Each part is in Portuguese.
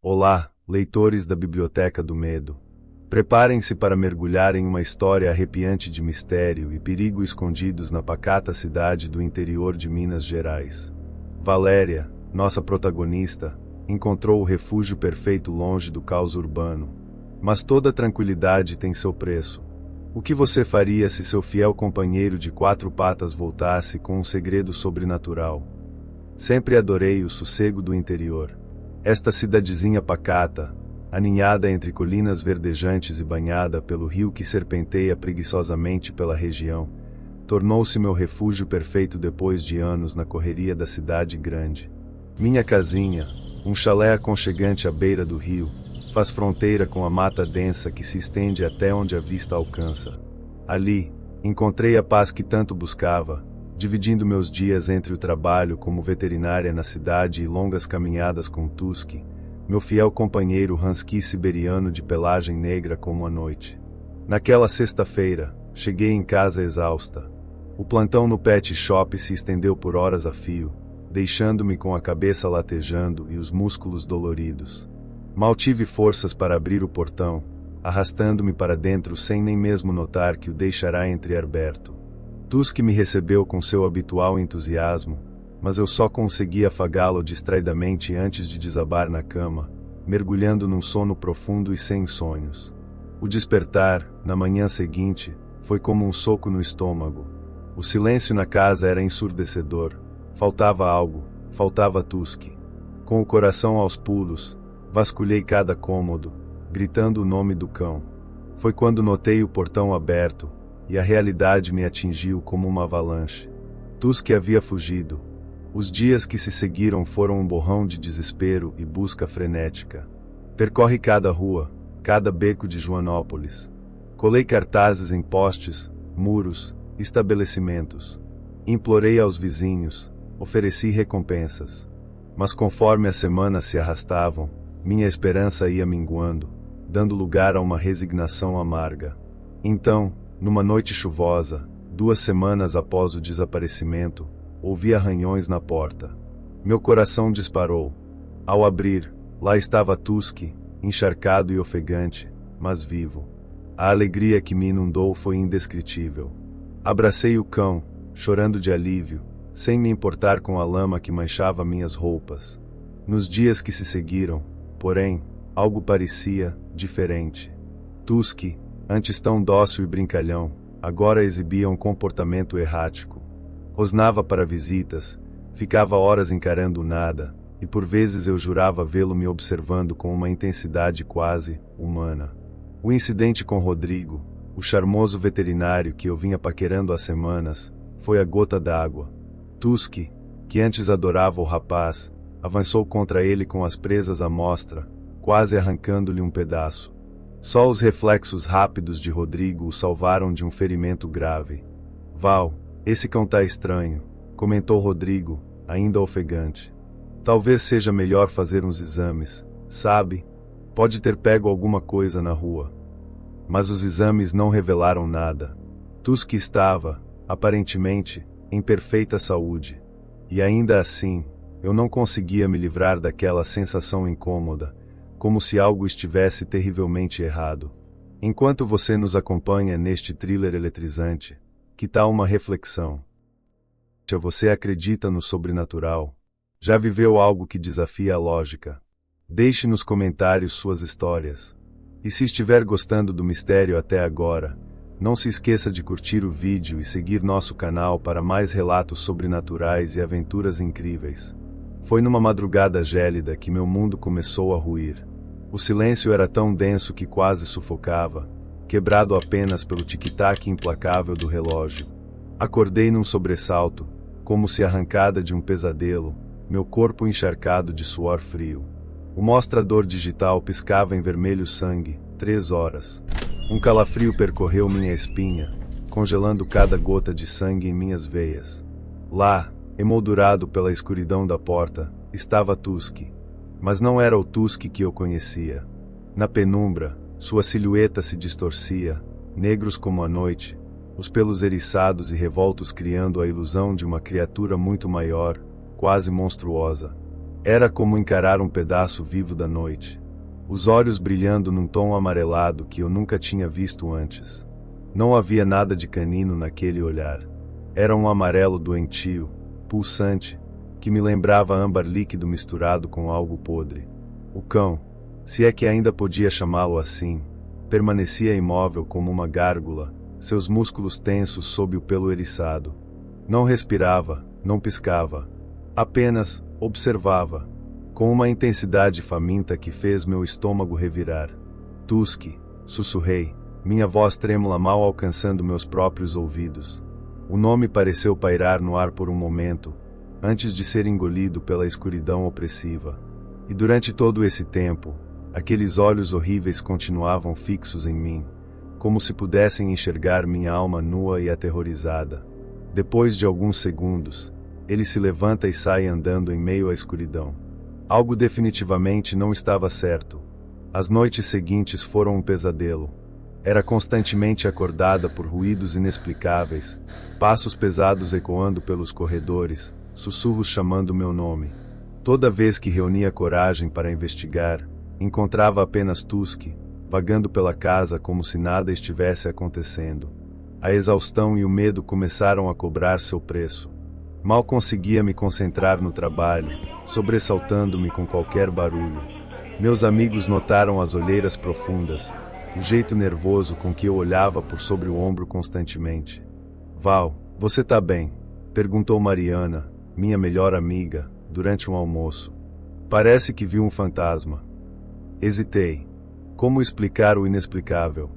Olá, leitores da Biblioteca do Medo. Preparem-se para mergulhar em uma história arrepiante de mistério e perigo escondidos na pacata cidade do interior de Minas Gerais. Valéria, nossa protagonista, encontrou o refúgio perfeito longe do caos urbano. Mas toda tranquilidade tem seu preço. O que você faria se seu fiel companheiro de quatro patas voltasse com um segredo sobrenatural? Sempre adorei o sossego do interior. Esta cidadezinha pacata, aninhada entre colinas verdejantes e banhada pelo rio que serpenteia preguiçosamente pela região, tornou-se meu refúgio perfeito depois de anos na correria da cidade grande. Minha casinha, um chalé aconchegante à beira do rio, faz fronteira com a mata densa que se estende até onde a vista alcança. Ali, encontrei a paz que tanto buscava, dividindo meus dias entre o trabalho como veterinária na cidade e longas caminhadas com Tusky, meu fiel companheiro husky siberiano de pelagem negra como a noite. Naquela sexta-feira, cheguei em casa exausta. O plantão no pet shop se estendeu por horas a fio, deixando-me com a cabeça latejando e os músculos doloridos. Mal tive forças para abrir o portão, arrastando-me para dentro sem nem mesmo notar que o deixará entreaberto. Tusky me recebeu com seu habitual entusiasmo, mas eu só consegui afagá-lo distraidamente antes de desabar na cama, mergulhando num sono profundo e sem sonhos. O despertar, na manhã seguinte, foi como um soco no estômago. O silêncio na casa era ensurdecedor. Faltava algo, faltava Tusky. Com o coração aos pulos, vasculhei cada cômodo, gritando o nome do cão. Foi quando notei o portão aberto, e a realidade me atingiu como uma avalanche. Tusky havia fugido. Os dias que se seguiram foram um borrão de desespero e busca frenética. Percorre cada rua, cada beco de Joanópolis. Colei cartazes em postes, muros, estabelecimentos. Implorei aos vizinhos, ofereci recompensas. Mas conforme as semanas se arrastavam, minha esperança ia minguando, dando lugar a uma resignação amarga. Então, numa noite chuvosa, 2 semanas após o desaparecimento, ouvi arranhões na porta. Meu coração disparou. Ao abrir, lá estava Tusky, encharcado e ofegante, mas vivo. A alegria que me inundou foi indescritível. Abracei o cão, chorando de alívio, sem me importar com a lama que manchava minhas roupas. Nos dias que se seguiram, porém, algo parecia diferente. Tusky, antes tão dócil e brincalhão, agora exibia um comportamento errático. Rosnava para visitas, ficava horas encarando o nada, e por vezes eu jurava vê-lo me observando com uma intensidade quase humana. O incidente com Rodrigo, o charmoso veterinário que eu vinha paquerando há semanas, foi a gota d'água. Tusky, que antes adorava o rapaz, avançou contra ele com as presas à mostra, quase arrancando-lhe um pedaço. Só os reflexos rápidos de Rodrigo o salvaram de um ferimento grave. Val, esse cão tá estranho, comentou Rodrigo, ainda ofegante. Talvez seja melhor fazer uns exames, sabe? Pode ter pego alguma coisa na rua. Mas os exames não revelaram nada. Tusky estava, aparentemente, em perfeita saúde. E ainda assim, eu não conseguia me livrar daquela sensação incômoda, como se algo estivesse terrivelmente errado. Enquanto você nos acompanha neste thriller eletrizante, que tal uma reflexão? Você acredita no sobrenatural? Já viveu algo que desafia a lógica? Deixe nos comentários suas histórias. E se estiver gostando do mistério até agora, não se esqueça de curtir o vídeo e seguir nosso canal para mais relatos sobrenaturais e aventuras incríveis. Foi numa madrugada gélida que meu mundo começou a ruir. O silêncio era tão denso que quase sufocava, quebrado apenas pelo tic-tac implacável do relógio. Acordei num sobressalto, como se arrancada de um pesadelo, meu corpo encharcado de suor frio. O mostrador digital piscava em vermelho sangue, 3 horas. Um calafrio percorreu minha espinha, congelando cada gota de sangue em minhas veias. Lá, emoldurado pela escuridão da porta, estava Tusky. Mas não era o Tusky que eu conhecia. Na penumbra, sua silhueta se distorcia, negros como a noite, os pelos eriçados e revoltos criando a ilusão de uma criatura muito maior, quase monstruosa. Era como encarar um pedaço vivo da noite. Os olhos brilhando num tom amarelado que eu nunca tinha visto antes. Não havia nada de canino naquele olhar. Era um amarelo doentio, pulsante, que me lembrava âmbar líquido misturado com algo podre. O cão, se é que ainda podia chamá-lo assim, permanecia imóvel como uma gárgula, seus músculos tensos sob o pelo eriçado. Não respirava, não piscava. Apenas observava, com uma intensidade faminta que fez meu estômago revirar. Tuski, sussurrei, minha voz trêmula mal alcançando meus próprios ouvidos. O nome pareceu pairar no ar por um momento, antes de ser engolido pela escuridão opressiva. E durante todo esse tempo, aqueles olhos horríveis continuavam fixos em mim, como se pudessem enxergar minha alma nua e aterrorizada. Depois de alguns segundos, ele se levanta e sai andando em meio à escuridão. Algo definitivamente não estava certo. As noites seguintes foram um pesadelo. Era constantemente acordada por ruídos inexplicáveis, passos pesados ecoando pelos corredores, sussurros chamando meu nome. Toda vez que reunia coragem para investigar, encontrava apenas Tuski, vagando pela casa como se nada estivesse acontecendo. A exaustão e o medo começaram a cobrar seu preço. Mal conseguia me concentrar no trabalho, sobressaltando-me com qualquer barulho. Meus amigos notaram as olheiras profundas, o jeito nervoso com que eu olhava por sobre o ombro constantemente. Val, você tá bem? Perguntou Mariana, minha melhor amiga, durante um almoço. Parece que viu um fantasma. Hesitei. Como explicar o inexplicável?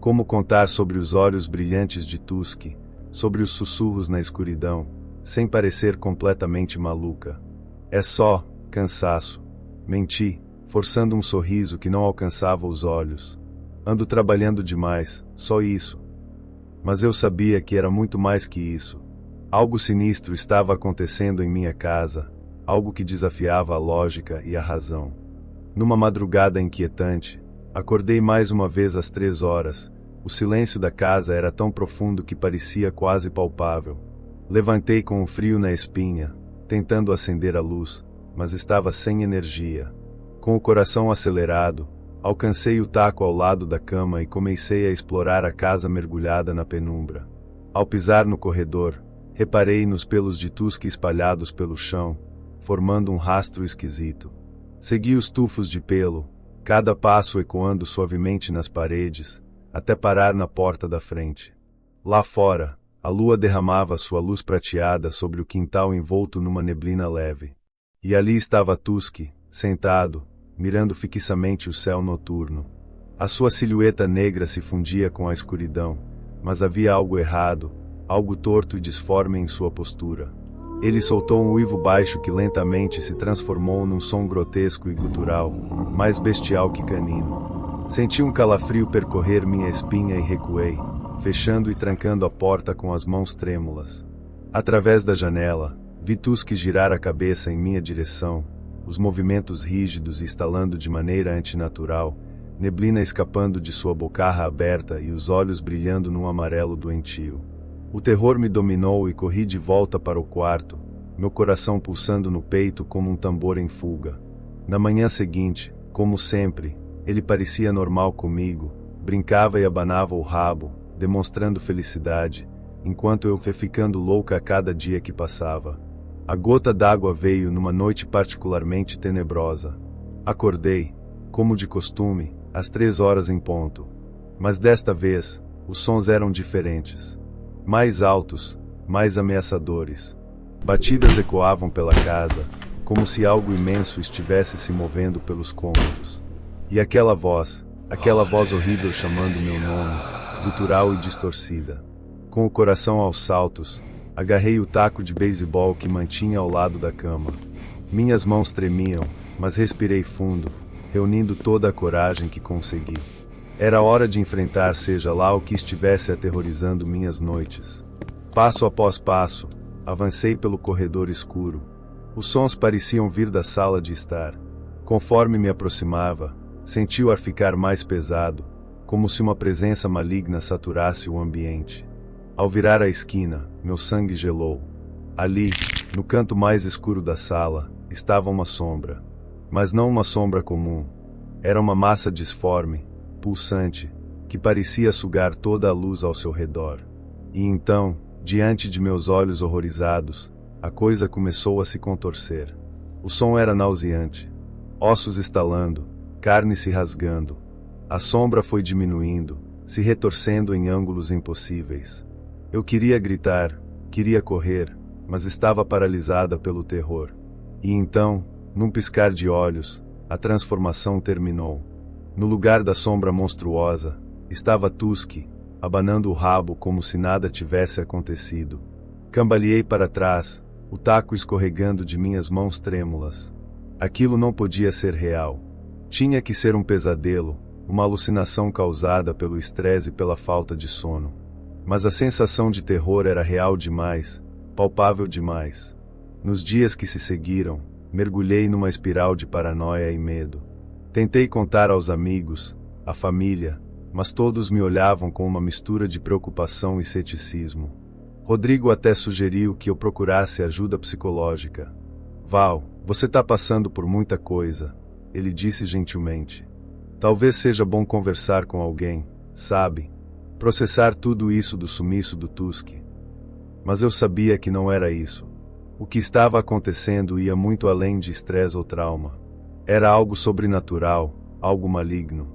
Como contar sobre os olhos brilhantes de Tuski, sobre os sussurros na escuridão, sem parecer completamente maluca? É só cansaço. Menti, forçando um sorriso que não alcançava os olhos. Ando trabalhando demais, só isso. Mas eu sabia que era muito mais que isso. Algo sinistro estava acontecendo em minha casa, algo que desafiava a lógica e a razão. Numa madrugada inquietante, acordei mais uma vez às 3 horas. O silêncio da casa era tão profundo que parecia quase palpável. Levantei com um frio na espinha, tentando acender a luz, mas estava sem energia. Com o coração acelerado, alcancei o taco ao lado da cama e comecei a explorar a casa mergulhada na penumbra. Ao pisar no corredor, reparei nos pelos de Tuski espalhados pelo chão, formando um rastro esquisito. Segui os tufos de pelo, cada passo ecoando suavemente nas paredes, até parar na porta da frente. Lá fora, a lua derramava sua luz prateada sobre o quintal envolto numa neblina leve. E ali estava Tuski, sentado, mirando fixamente o céu noturno. A sua silhueta negra se fundia com a escuridão, mas havia algo errado, algo torto e disforme em sua postura. Ele soltou um uivo baixo que lentamente se transformou num som grotesco e gutural, mais bestial que canino. Senti um calafrio percorrer minha espinha e recuei, fechando e trancando a porta com as mãos trêmulas. Através da janela, vi Tuski girar a cabeça em minha direção, os movimentos rígidos e estalando de maneira antinatural, neblina escapando de sua bocarra aberta e os olhos brilhando num amarelo doentio. O terror me dominou e corri de volta para o quarto, meu coração pulsando no peito como um tambor em fuga. Na manhã seguinte, como sempre, ele parecia normal comigo, brincava e abanava o rabo, demonstrando felicidade, enquanto eu ia ficando louca a cada dia que passava. A gota d'água veio numa noite particularmente tenebrosa. Acordei, como de costume, às 3 horas em ponto. Mas desta vez, os sons eram diferentes. Mais altos, mais ameaçadores. Batidas ecoavam pela casa, como se algo imenso estivesse se movendo pelos cômodos. E aquela voz horrível chamando meu nome, gutural e distorcida. Com o coração aos saltos, agarrei o taco de beisebol que mantinha ao lado da cama. Minhas mãos tremiam, mas respirei fundo, reunindo toda a coragem que consegui. Era hora de enfrentar seja lá o que estivesse aterrorizando minhas noites. Passo após passo, avancei pelo corredor escuro. Os sons pareciam vir da sala de estar. Conforme me aproximava, senti o ar ficar mais pesado, como se uma presença maligna saturasse o ambiente. Ao virar a esquina, meu sangue gelou. Ali, no canto mais escuro da sala, estava uma sombra. Mas não uma sombra comum. Era uma massa disforme, pulsante, que parecia sugar toda a luz ao seu redor. E então, diante de meus olhos horrorizados, a coisa começou a se contorcer. O som era nauseante. Ossos estalando, carne se rasgando. A sombra foi diminuindo, se retorcendo em ângulos impossíveis. Eu queria gritar, queria correr, mas estava paralisada pelo terror. E então, num piscar de olhos, a transformação terminou. No lugar da sombra monstruosa, estava Tuski, abanando o rabo como se nada tivesse acontecido. Cambaleei para trás, o taco escorregando de minhas mãos trêmulas. Aquilo não podia ser real. Tinha que ser um pesadelo, uma alucinação causada pelo estresse e pela falta de sono. Mas a sensação de terror era real demais, palpável demais. Nos dias que se seguiram, mergulhei numa espiral de paranoia e medo. Tentei contar aos amigos, à família, mas todos me olhavam com uma mistura de preocupação e ceticismo. Rodrigo até sugeriu que eu procurasse ajuda psicológica. Val, você tá passando por muita coisa, ele disse gentilmente. Talvez seja bom conversar com alguém, sabe? Processar tudo isso do sumiço do Tuski. Mas eu sabia que não era isso. O que estava acontecendo ia muito além de estresse ou trauma. Era algo sobrenatural, algo maligno.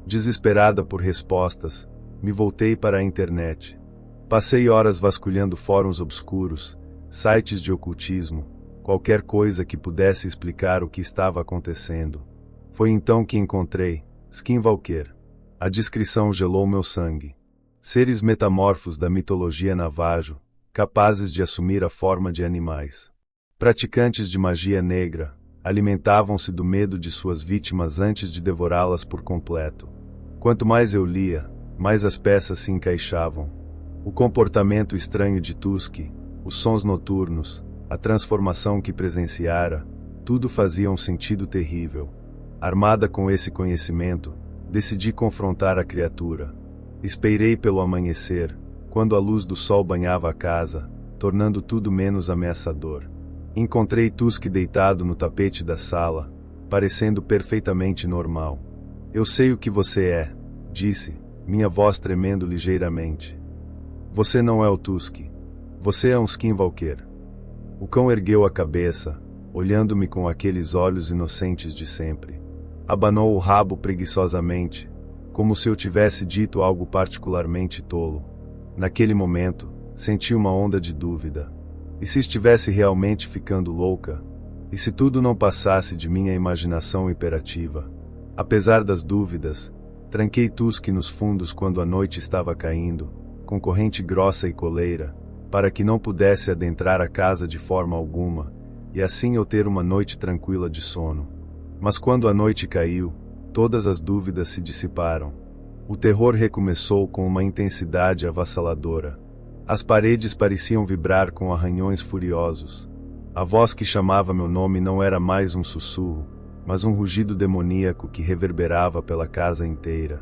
Desesperada por respostas, me voltei para a internet. Passei horas vasculhando fóruns obscuros, sites de ocultismo, qualquer coisa que pudesse explicar o que estava acontecendo. Foi então que encontrei Skinwalker. A descrição gelou meu sangue. Seres metamorfos da mitologia Navajo, capazes de assumir a forma de animais. Praticantes de magia negra, alimentavam-se do medo de suas vítimas antes de devorá-las por completo. Quanto mais eu lia, mais as peças se encaixavam. O comportamento estranho de Tuski, os sons noturnos, a transformação que presenciara, tudo fazia um sentido terrível. Armada com esse conhecimento, decidi confrontar a criatura. Esperei pelo amanhecer, quando a luz do sol banhava a casa, tornando tudo menos ameaçador. Encontrei Tuski deitado no tapete da sala, parecendo perfeitamente normal. Eu sei o que você é, disse, minha voz tremendo ligeiramente. Você não é o Tuski. Você é um Skinwalker. O cão ergueu a cabeça, olhando-me com aqueles olhos inocentes de sempre. Abanou o rabo preguiçosamente, como se eu tivesse dito algo particularmente tolo. Naquele momento, senti uma onda de dúvida. E se estivesse realmente ficando louca? E se tudo não passasse de minha imaginação hiperativa? Apesar das dúvidas, tranquei Tuski nos fundos quando a noite estava caindo, com corrente grossa e coleira, para que não pudesse adentrar a casa de forma alguma, e assim eu ter uma noite tranquila de sono. Mas quando a noite caiu, todas as dúvidas se dissiparam. O terror recomeçou com uma intensidade avassaladora. As paredes pareciam vibrar com arranhões furiosos. A voz que chamava meu nome não era mais um sussurro, mas um rugido demoníaco que reverberava pela casa inteira.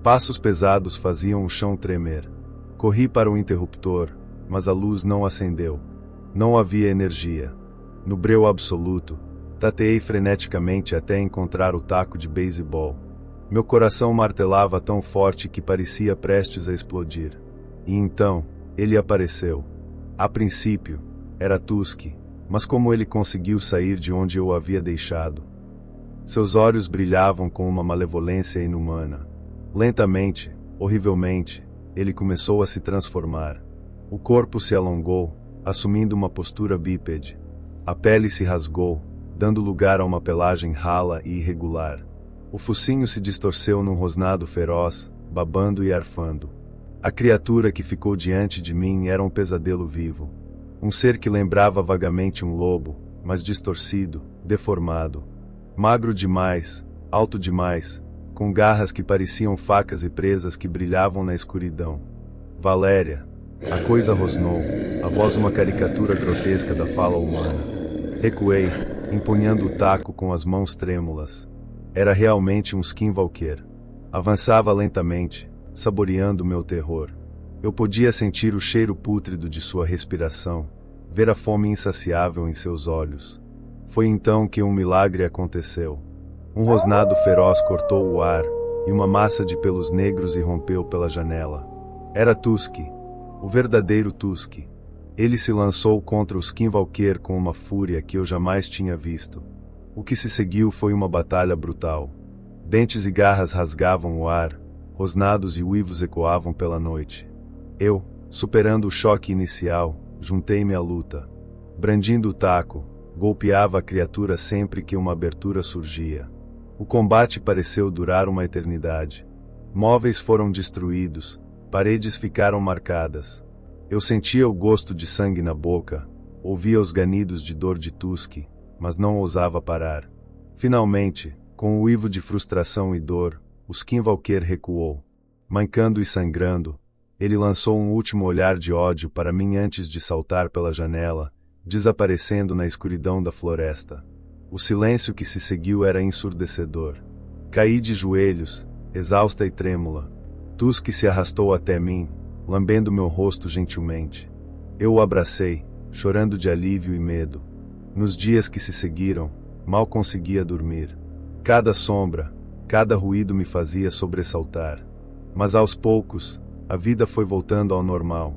Passos pesados faziam o chão tremer. Corri para o interruptor, mas a luz não acendeu. Não havia energia. No breu absoluto, tateei freneticamente até encontrar o taco de beisebol. Meu coração martelava tão forte que parecia prestes a explodir. E então, ele apareceu. A princípio, era Tuski, mas como ele conseguiu sair de onde eu o havia deixado? Seus olhos brilhavam com uma malevolência inumana. Lentamente, horrivelmente, ele começou a se transformar. O corpo se alongou, assumindo uma postura bípede. A pele se rasgou, dando lugar a uma pelagem rala e irregular. O focinho se distorceu num rosnado feroz, babando e arfando. A criatura que ficou diante de mim era um pesadelo vivo. Um ser que lembrava vagamente um lobo, mas distorcido, deformado. Magro demais, alto demais, com garras que pareciam facas e presas que brilhavam na escuridão. Valéria. A coisa rosnou, a voz uma caricatura grotesca da fala humana. Recuei, empunhando o taco com as mãos trêmulas. Era realmente um Skinwalker. Avançava lentamente, saboreando meu terror. Eu podia sentir o cheiro pútrido de sua respiração, ver a fome insaciável em seus olhos. Foi então que um milagre aconteceu. Um rosnado feroz cortou o ar, e uma massa de pelos negros irrompeu pela janela. Era Tuski, o verdadeiro Tuski. Ele se lançou contra o Skinwalker com uma fúria que eu jamais tinha visto. O que se seguiu foi uma batalha brutal. Dentes e garras rasgavam o ar, rosnados e uivos ecoavam pela noite. Eu, superando o choque inicial, juntei-me à luta. Brandindo o taco, golpeava a criatura sempre que uma abertura surgia. O combate pareceu durar uma eternidade. Móveis foram destruídos, paredes ficaram marcadas. Eu sentia o gosto de sangue na boca, ouvia os ganidos de dor de Tuski, mas não ousava parar. Finalmente, com o uivo de frustração e dor, o Skinwalker recuou. Mancando e sangrando, ele lançou um último olhar de ódio para mim antes de saltar pela janela, desaparecendo na escuridão da floresta. O silêncio que se seguiu era ensurdecedor. Caí de joelhos, exausta e trêmula. Tuski se arrastou até mim, lambendo meu rosto gentilmente. Eu o abracei, chorando de alívio e medo. Nos dias que se seguiram, mal conseguia dormir. Cada sombra, cada ruído me fazia sobressaltar. Mas aos poucos, a vida foi voltando ao normal.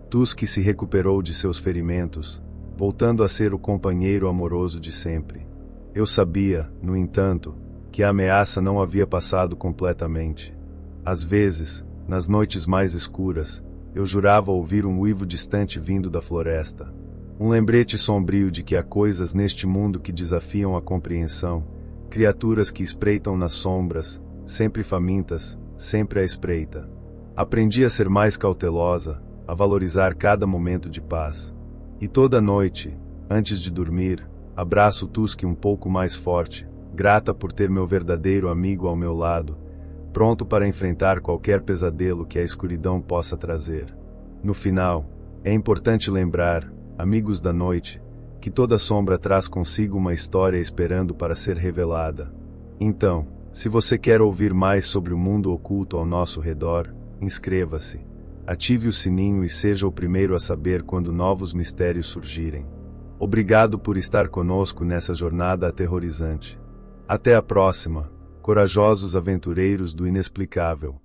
Tuski se recuperou de seus ferimentos, voltando a ser o companheiro amoroso de sempre. Eu sabia, no entanto, que a ameaça não havia passado completamente. Às vezes, nas noites mais escuras, eu jurava ouvir um uivo distante vindo da floresta. Um lembrete sombrio de que há coisas neste mundo que desafiam a compreensão, criaturas que espreitam nas sombras, sempre famintas, sempre à espreita. Aprendi a ser mais cautelosa, a valorizar cada momento de paz. E toda noite, antes de dormir, abraço o Tuski um pouco mais forte, grata por ter meu verdadeiro amigo ao meu lado, pronto para enfrentar qualquer pesadelo que a escuridão possa trazer. No final, é importante lembrar, amigos da noite, que toda sombra traz consigo uma história esperando para ser revelada. Então, se você quer ouvir mais sobre o mundo oculto ao nosso redor, inscreva-se, ative o sininho e seja o primeiro a saber quando novos mistérios surgirem. Obrigado por estar conosco nessa jornada aterrorizante. Até a próxima, corajosos aventureiros do inexplicável.